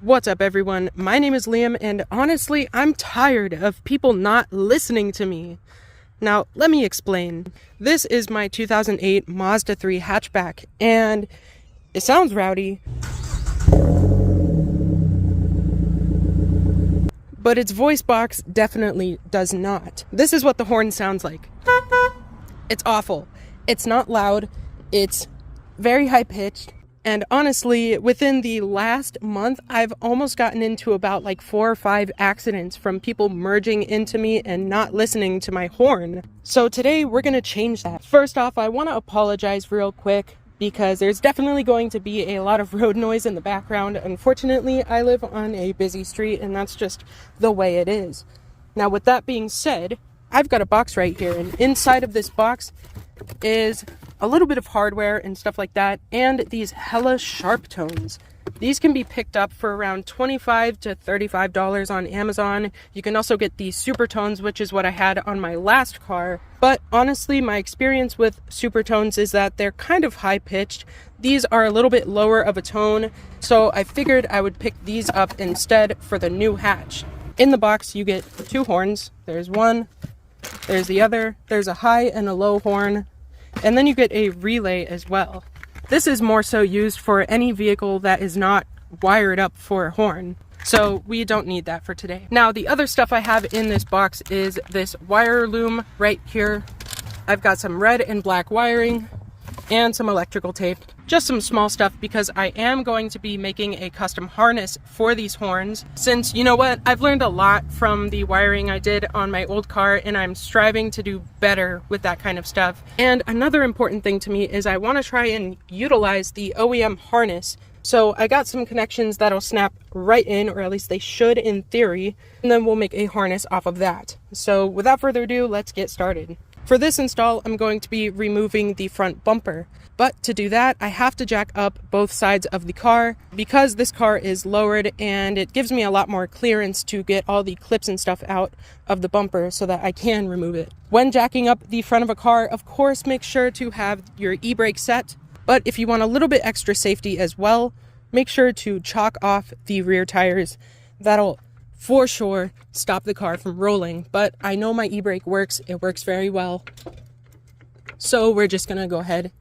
What's up, everyone? My name is Liam, and honestly, I'm tired of people not listening to me. Now, let me explain. This is my 2008 Mazda 3 hatchback, and it sounds rowdy, but its voice box definitely does not. This is what the horn sounds like. It's awful. It's not loud. It's very high-pitched. And honestly, within the last month, I've almost gotten into about like 4 or 5 accidents from people merging into me and not listening to my horn. So today we're going to change that. First off, I want to apologize real quick because there's definitely going to be a lot of road noise in the background. Unfortunately, I live on a busy street and that's just the way it is. Now, with that being said, I've got a box right here, and inside of this box is a little bit of hardware and stuff like that, and these Hella Sharptones. These can be picked up for around $25 to $35 on Amazon. You can also get these Supertones, which is what I had on my last car. But honestly, my experience with Supertones is that they're kind of high-pitched. These are a little bit lower of a tone, so I figured I would pick these up instead for the new hatch. In the box, you get 2 horns. There's one, there's the other, there's a high and a low horn, and then you get a relay as well. This is more so used for any vehicle that is not wired up for a horn, so we don't need that for today. Now, the other stuff I have in this box is this wire loom right here. I've got some red and black wiring and some electrical tape. Just some small stuff because I am going to be making a custom harness for these horns, since, you know what, I've learned a lot from the wiring I did on my old car and I'm striving to do better with that kind of stuff. And another important thing to me is I want to try and utilize the OEM harness. So I got some connections that'll snap right in, or at least they should in theory, and then we'll make a harness off of that. So without further ado, let's get started. For this install, I'm going to be removing the front bumper. But to do that, I have to jack up both sides of the car because this car is lowered, and it gives me a lot more clearance to get all the clips and stuff out of the bumper so that I can remove it. When jacking up the front of a car, of course, make sure to have your e-brake set. But if you want a little bit extra safety as well, make sure to chalk off the rear tires. That'll for sure stop the car from rolling, but I know my e-brake works. It works very well. So we're just gonna go ahead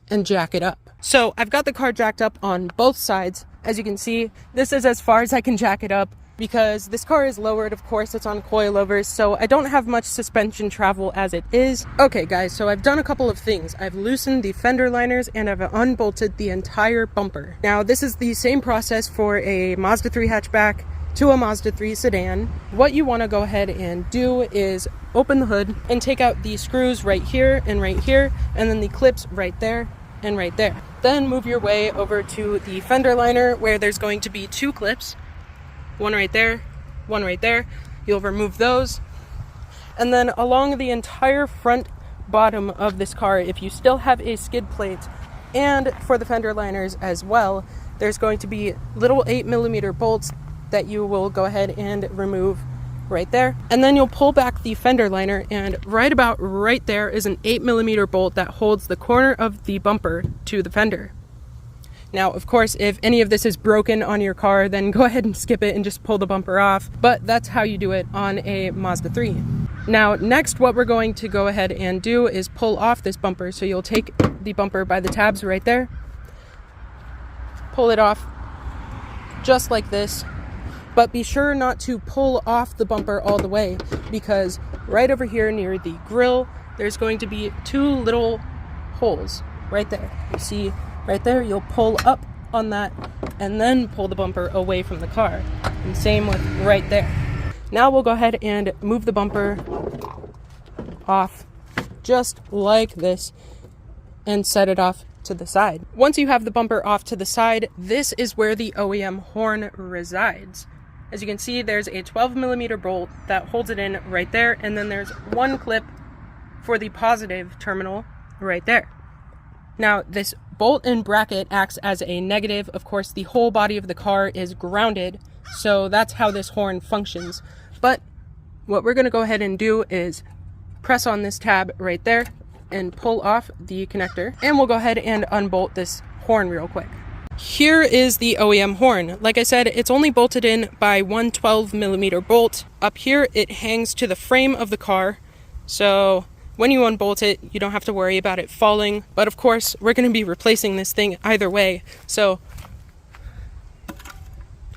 and jack it up. So I've got the car jacked up on both sides. As you can see, this is as far as I can jack it up because this car is lowered. Of course, it's on coilovers, so I don't have much suspension travel as it is. Okay guys, so I've done a couple of things. I've loosened the fender liners and I've unbolted the entire bumper. Now, this is the same process for a Mazda 3 hatchback to a Mazda 3 sedan. What you want to go ahead and do is open the hood and take out the screws right here, and then the clips right there and right there. Then move your way over to the fender liner where there's going to be 2 clips, one right there, one right there. You'll remove those, and then along the entire front bottom of this car, if you still have a skid plate, and for the fender liners as well, there's going to be little 8mm bolts that you will go ahead and remove right there. And then you'll pull back the fender liner, and right about right there is an 8mm bolt that holds the corner of the bumper to the fender. Now, of course, if any of this is broken on your car, then go ahead and skip it and just pull the bumper off. But that's how you do it on a Mazda 3. Now, next, what we're going to go ahead and do is pull off this bumper. So you'll take the bumper by the tabs right there, pull it off just like this. But be sure not to pull off the bumper all the way, because right over here near the grill, there's going to be 2 little holes right there. You see right there, you'll pull up on that and then pull the bumper away from the car. And same with right there. Now we'll go ahead and move the bumper off just like this and set it off to the side. Once you have the bumper off to the side, this is where the OEM horn resides. As you can see, there's a 12mm bolt that holds it in right there, and then there's 1 clip for the positive terminal right there. Now, this bolt and bracket acts as a negative. Of course, the whole body of the car is grounded, so that's how this horn functions. But what we're going to go ahead and do is press on this tab right there and pull off the connector, and we'll go ahead and unbolt this horn real quick. Here is the OEM horn. Like I said, it's only bolted in by one 12mm bolt. Up here, it hangs to the frame of the car. So when you unbolt it, you don't have to worry about it falling. But of course, we're going to be replacing this thing either way. So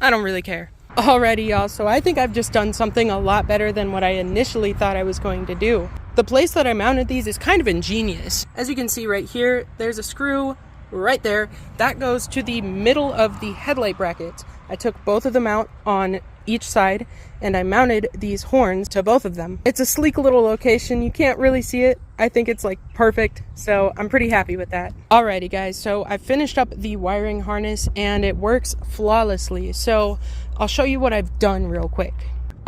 I don't really care. Alrighty, y'all. So I think I've just done something a lot better than what I initially thought I was going to do. The place that I mounted these is kind of ingenious. As you can see right here, there's a screw right there that goes to the middle of the headlight brackets. I took both of them out on each side and I mounted these horns to both of them. It's a sleek little location. You can't really see it. I think it's like perfect, so I'm pretty happy with that. Alrighty guys, so I finished up the wiring harness and it works flawlessly. So I'll show you what I've done real quick.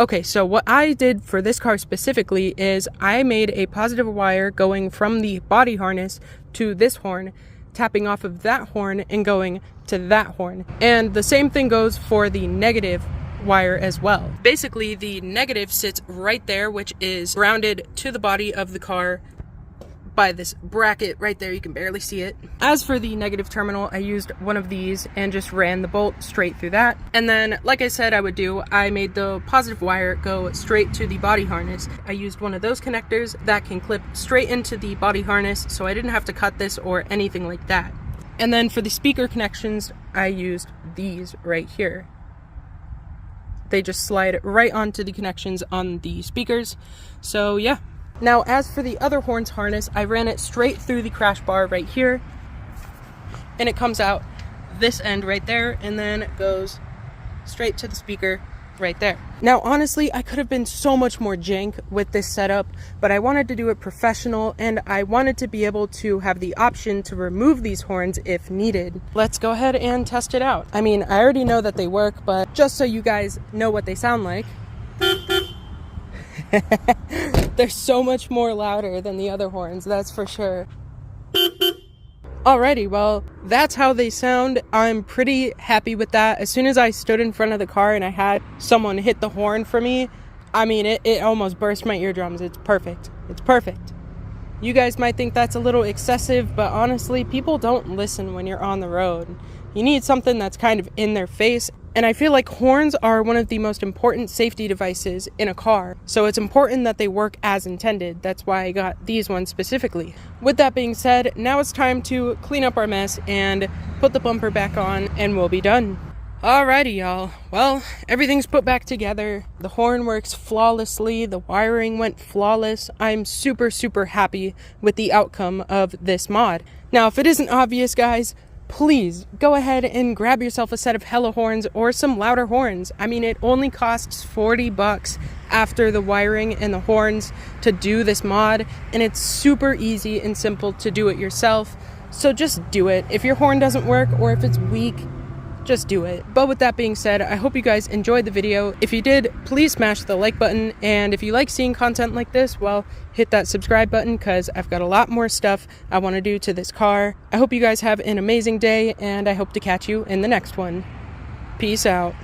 Okay, so what I did for this car specifically is I made a positive wire going from the body harness to this horn, tapping off of that horn and going to that horn. And the same thing goes for the negative wire as well. Basically, the negative sits right there, which is grounded to the body of the car by this bracket right there. You can barely see it. As for the negative terminal, I used one of these and just ran the bolt straight through that. And then, like I said I would do, I made the positive wire go straight to the body harness. I used one of those connectors that can clip straight into the body harness, so I didn't have to cut this or anything like that. And then for the speaker connections, I used these right here. They just slide right onto the connections on the speakers. So yeah. Now, as for the other horns harness, I ran it straight through the crash bar right here, and it comes out this end right there, and then it goes straight to the speaker right there. Now, honestly, I could have been so much more jank with this setup, but I wanted to do it professional, and I wanted to be able to have the option to remove these horns if needed. Let's go ahead and test it out. I mean, I already know that they work, but just so you guys know what they sound like, they're so much more louder than the other horns, that's for sure. Alrighty, well, that's how they sound. I'm pretty happy with that. As soon as I stood in front of the car and I had someone hit the horn for me, I mean, it almost burst my eardrums. It's perfect. It's perfect. You guys might think that's a little excessive, but honestly, people don't listen when you're on the road. You need something that's kind of in their face. And I feel like horns are one of the most important safety devices in a car. So it's important that they work as intended. That's why I got these ones specifically. With that being said, now it's time to clean up our mess and put the bumper back on and we'll be done. Alrighty, y'all. Well, everything's put back together. The horn works flawlessly. The wiring went flawless. I'm super, super happy with the outcome of this mod. Now, if it isn't obvious, guys, please go ahead and grab yourself a set of Hella horns or some louder horns. I mean, it only costs $40 after the wiring and the horns to do this mod, and it's super easy and simple to do it yourself. So just do it. If your horn doesn't work or if it's weak, just do it. But with that being said, I hope you guys enjoyed the video. If you did, please smash the like button, and if you like seeing content like this, well, hit that subscribe button because I've got a lot more stuff I want to do to this car. I hope you guys have an amazing day, and I hope to catch you in the next one. Peace out.